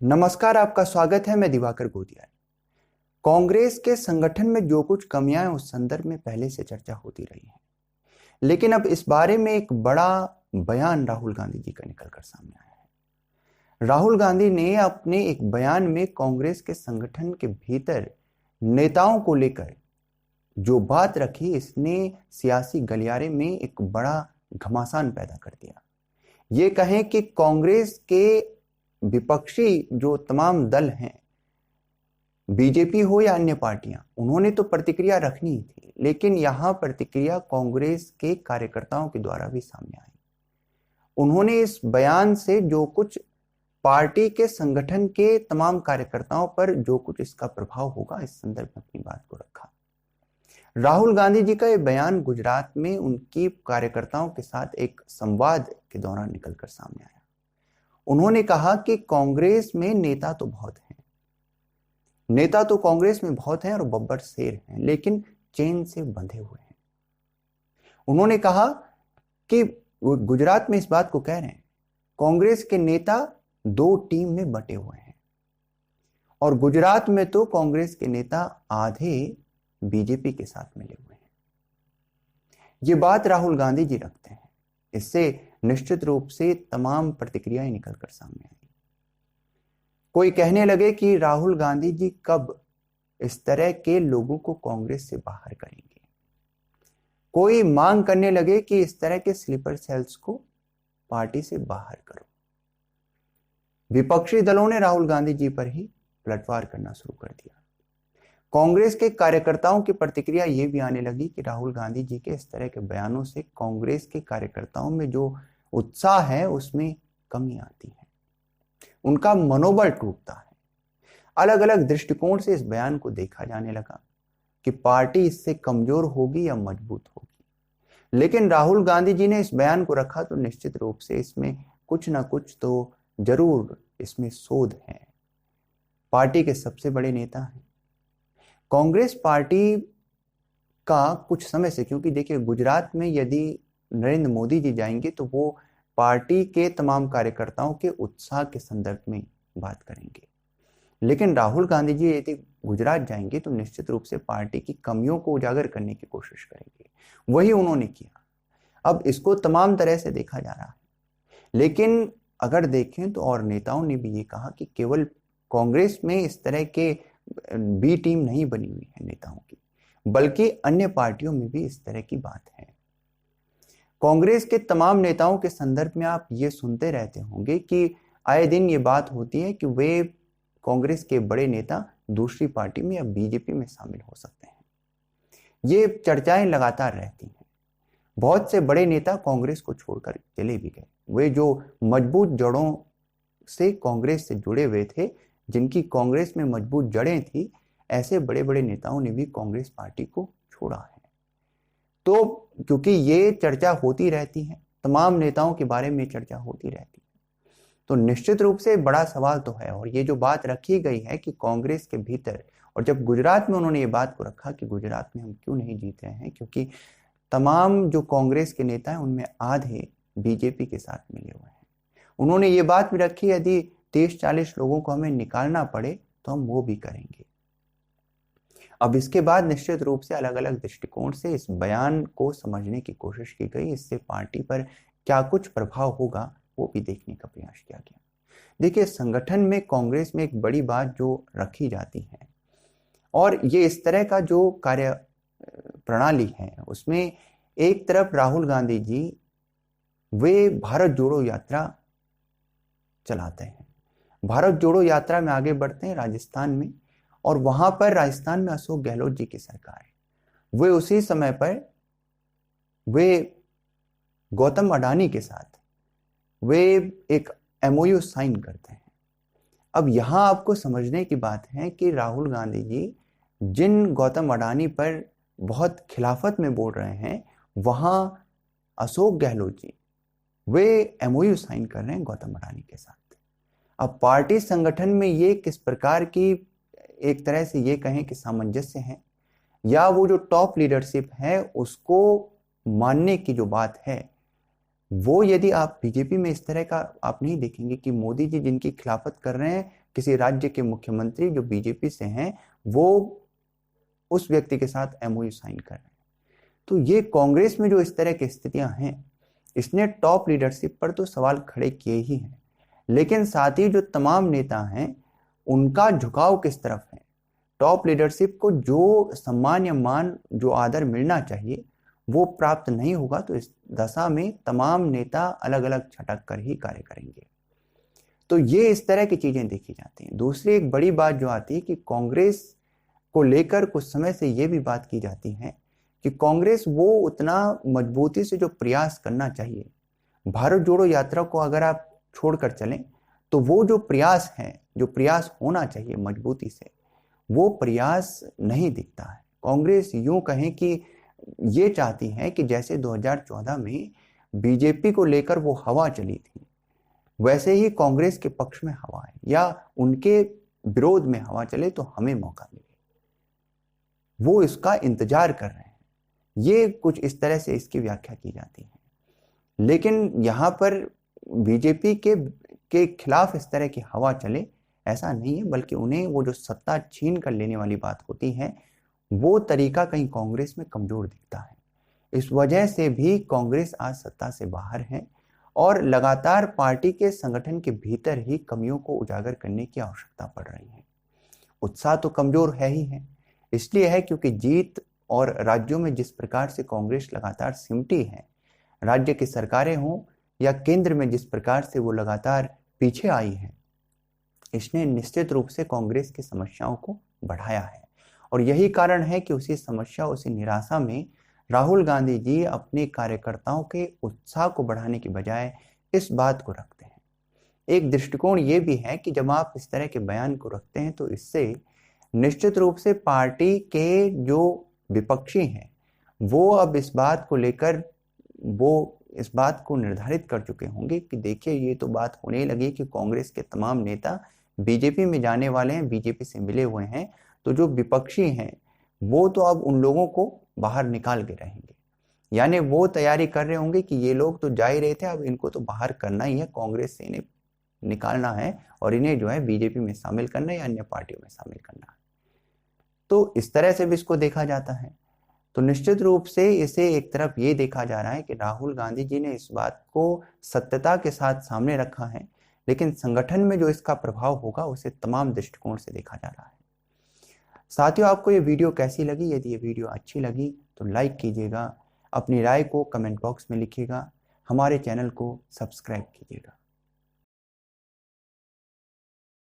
नमस्कार, आपका स्वागत है। मैं दिवाकर गोदिया। कांग्रेस के संगठन में जो कुछ कमियां हैं उस संदर्भ में पहले से चर्चा होती रही है, लेकिन अब इस बारे में एक बड़ा बयान राहुल गांधी जी का निकलकर सामने आया है। राहुल गांधी ने अपने एक बयान में कांग्रेस के संगठन के भीतर नेताओं को लेकर जो बात रखी, इसने सियासी गलियारे में एक बड़ा घमासान पैदा कर दिया। ये कहें कि कांग्रेस के विपक्षी जो तमाम दल हैं, बीजेपी हो या अन्य पार्टियां, उन्होंने तो प्रतिक्रिया रखनी ही थी, लेकिन यहां प्रतिक्रिया कांग्रेस के कार्यकर्ताओं के द्वारा भी सामने आई। उन्होंने इस बयान से जो कुछ पार्टी के संगठन के तमाम कार्यकर्ताओं पर जो कुछ इसका प्रभाव होगा, इस संदर्भ में अपनी बात को रखा। राहुल गांधी जी का यह बयान गुजरात में उनकी कार्यकर्ताओं के साथ एक संवाद के दौरान निकलकर सामने आया। उन्होंने कहा कि कांग्रेस में नेता तो बहुत हैं, नेता तो कांग्रेस में बहुत हैं और बब्बर शेर हैं, लेकिन चेन से बंधे हुए हैं। उन्होंने कहा कि वो गुजरात में इस बात को कह रहे हैं, कांग्रेस के नेता दो टीम में बटे हुए हैं और गुजरात में तो कांग्रेस के नेता आधे बीजेपी के साथ मिले हुए हैं। ये बात राहुल गांधी जी रखते हैं। इससे निश्चित रूप से तमाम प्रतिक्रियाएं निकलकर सामने आई। कोई कहने लगे कि राहुल गांधी जी कब इस तरह के लोगों को कांग्रेस से बाहर करेंगे। कोई मांग करने लगे कि इस तरह के स्लीपर सेल्स को पार्टी से बाहर करो। विपक्षी दलों ने राहुल गांधी जी पर ही पलटवार करना शुरू कर दिया। कांग्रेस के कार्यकर्ताओं की प्रतिक्रिया यह भी आने लगी कि राहुल गांधी जी के इस तरह के बयानों से कांग्रेस के कार्यकर्ताओं में जो उत्साह है उसमें कमी आती है, उनका मनोबल टूटता है। अलग अलग दृष्टिकोण से इस बयान को देखा जाने लगा कि पार्टी इससे कमजोर होगी या मजबूत होगी। लेकिन राहुल गांधी जी ने इस बयान को रखा तो निश्चित रूप से इसमें कुछ ना कुछ तो जरूर इसमें सोध है। पार्टी के सबसे बड़े नेता हैं। कांग्रेस पार्टी का कुछ समय से, क्योंकि देखिए गुजरात में यदि नरेंद्र मोदी जी जाएंगे तो वो पार्टी के तमाम कार्यकर्ताओं के उत्साह के संदर्भ में बात करेंगे, लेकिन राहुल गांधी जी यदि गुजरात जाएंगे तो निश्चित रूप से पार्टी की कमियों को उजागर करने की कोशिश करेंगे। वही उन्होंने किया। अब इसको तमाम तरह से देखा जा रहा है, लेकिन अगर देखें तो और नेताओं ने भी ये कहा कि केवल कांग्रेस में इस तरह के बी टीम नहीं बनी हुई है नेताओं की, बल्कि अन्य पार्टियों में भी इस तरह की बात है। कांग्रेस के तमाम नेताओं के संदर्भ में आप ये सुनते रहते होंगे कि आए दिन ये बात होती है कि वे कांग्रेस के बड़े नेता दूसरी पार्टी में या बीजेपी में शामिल हो सकते हैं। ये चर्चाएं लगातार रहती हैं। बहुत से बड़े नेता कांग्रेस को छोड़कर चले भी गए। वे जो मजबूत जड़ों से कांग्रेस से जुड़े हुए थे, जिनकी कांग्रेस में मजबूत जड़ें थी, ऐसे बड़े बड़े नेताओं ने भी कांग्रेस पार्टी को छोड़ा है। तो क्योंकि ये चर्चा होती रहती है, तमाम नेताओं के बारे में चर्चा होती रहती है, तो निश्चित रूप से बड़ा सवाल तो है। और ये जो बात रखी गई है कि कांग्रेस के भीतर, और जब गुजरात में उन्होंने ये बात को रखा कि गुजरात में हम क्यों नहीं जीत रहे हैं, क्योंकि तमाम जो कांग्रेस के नेता हैं उनमें आधे बीजेपी के साथ मिले हुए हैं। उन्होंने ये बात भी रखी, यदि 30-40 लोगों को हमें निकालना पड़े तो हम वो भी करेंगे। अब इसके बाद निश्चित रूप से अलग अलग दृष्टिकोण से इस बयान को समझने की कोशिश की गई। इससे पार्टी पर क्या कुछ प्रभाव होगा वो भी देखने का प्रयास किया गया। देखिए, संगठन में कांग्रेस में एक बड़ी बात जो रखी जाती है, और ये इस तरह का जो कार्य प्रणाली है, उसमें एक तरफ राहुल गांधी जी वे भारत जोड़ो यात्रा चलाते हैं, भारत जोड़ो यात्रा में आगे बढ़ते हैं राजस्थान में, और वहां पर राजस्थान में अशोक गहलोत जी की सरकार है। वे उसी समय पर वे गौतम अडानी के साथ वे एक एमओयू साइन करते हैं। अब यहां आपको समझने की बात है कि राहुल गांधी जी जिन गौतम अडानी पर बहुत खिलाफत में बोल रहे हैं, वहां अशोक गहलोत जी वे एमओयू साइन कर रहे हैं गौतम अडानी के साथ। अब पार्टी संगठन में ये किस प्रकार की, एक तरह से ये कहें कि सामंजस्य है, या वो जो टॉप लीडरशिप है उसको मानने की जो बात है, वो यदि आप बीजेपी में इस तरह का आप नहीं देखेंगे कि मोदी जी जिनकी खिलाफत कर रहे हैं किसी राज्य के मुख्यमंत्री जो बीजेपी से हैं वो उस व्यक्ति के साथ एमओयू साइन कर रहे हैं। तो ये कांग्रेस में जो इस तरह की स्थितियां हैं, इसने टॉप लीडरशिप पर तो सवाल खड़े किए ही हैं, लेकिन साथ ही जो तमाम नेता हैं उनका झुकाव किस तरफ है। टॉप लीडरशिप को जो सम्मान या मान, जो आदर मिलना चाहिए वो प्राप्त नहीं होगा, तो इस दशा में तमाम नेता अलग अलग छटक कर ही कार्य करेंगे। तो ये इस तरह की चीजें देखी जाती हैं। दूसरी एक बड़ी बात जो आती है कि कांग्रेस को लेकर कुछ समय से ये भी बात की जाती है कि कांग्रेस वो उतना मजबूती से जो प्रयास करना चाहिए, भारत जोड़ो यात्रा को अगर आप छोड़कर चलें तो वो जो प्रयास है, जो प्रयास होना चाहिए मजबूती से, वो प्रयास नहीं दिखता है। कांग्रेस यूं कहें कि ये चाहती है कि जैसे 2014 में बीजेपी को लेकर वो हवा चली थी, वैसे ही कांग्रेस के पक्ष में हवा है या उनके विरोध में हवा चले तो हमें मौका मिले, वो इसका इंतजार कर रहे हैं। ये कुछ इस तरह से इसकी व्याख्या की जाती है। लेकिन यहाँ पर बीजेपी के खिलाफ इस तरह की हवा चले ऐसा नहीं है, बल्कि उन्हें वो जो सत्ता छीन कर लेने वाली बात होती है वो तरीका कहीं कांग्रेस में कमजोर दिखता है। इस वजह से भी कांग्रेस आज सत्ता से बाहर है और लगातार पार्टी के संगठन के भीतर ही कमियों को उजागर करने की आवश्यकता पड़ रही है। उत्साह तो कमजोर है ही है, इसलिए है क्योंकि जीत और राज्यों में जिस प्रकार से कांग्रेस लगातार सिमटी है, राज्य की सरकारें हों या केंद्र में जिस प्रकार से वो लगातार पीछे आई है, इसने निश्चित रूप से कांग्रेस की समस्याओं को बढ़ाया है। और यही कारण है कि उसी समस्या, उसी निराशा में राहुल गांधी जी अपने कार्यकर्ताओं के उत्साह को बढ़ाने की बजाय इस बात को रखते हैं। एक दृष्टिकोण ये भी है कि जब आप इस तरह के बयान को रखते हैं तो इससे निश्चित रूप से पार्टी के जो विपक्षी हैं वो अब इस बात को लेकर वो इस बात को निर्धारित कर चुके होंगे कि देखिए ये तो बात होने लगी कि कांग्रेस के तमाम नेता बीजेपी में जाने वाले हैं, बीजेपी से मिले हुए हैं, तो जो विपक्षी हैं वो तो अब उन लोगों को बाहर निकाल के रहेंगे। यानी वो तैयारी कर रहे होंगे कि ये लोग तो जा ही रहे थे, अब इनको तो बाहर करना ही है, कांग्रेस से इन्हें निकालना है और इन्हें जो है बीजेपी में शामिल करना है या अन्य पार्टियों में शामिल करना है। तो इस तरह से भी इसको देखा जाता है। तो निश्चित रूप से इसे एक तरफ ये देखा जा रहा है कि राहुल गांधी जी ने इस बात को सत्यता के साथ सामने रखा है, लेकिन संगठन में जो इसका प्रभाव होगा उसे तमाम दृष्टिकोण से देखा जा रहा है। साथियों, आपको ये वीडियो कैसी लगी? यदि ये वीडियो अच्छी लगी तो लाइक कीजिएगा, अपनी राय को कमेंट बॉक्स में लिखिएगा, हमारे चैनल को सब्सक्राइब कीजिएगा।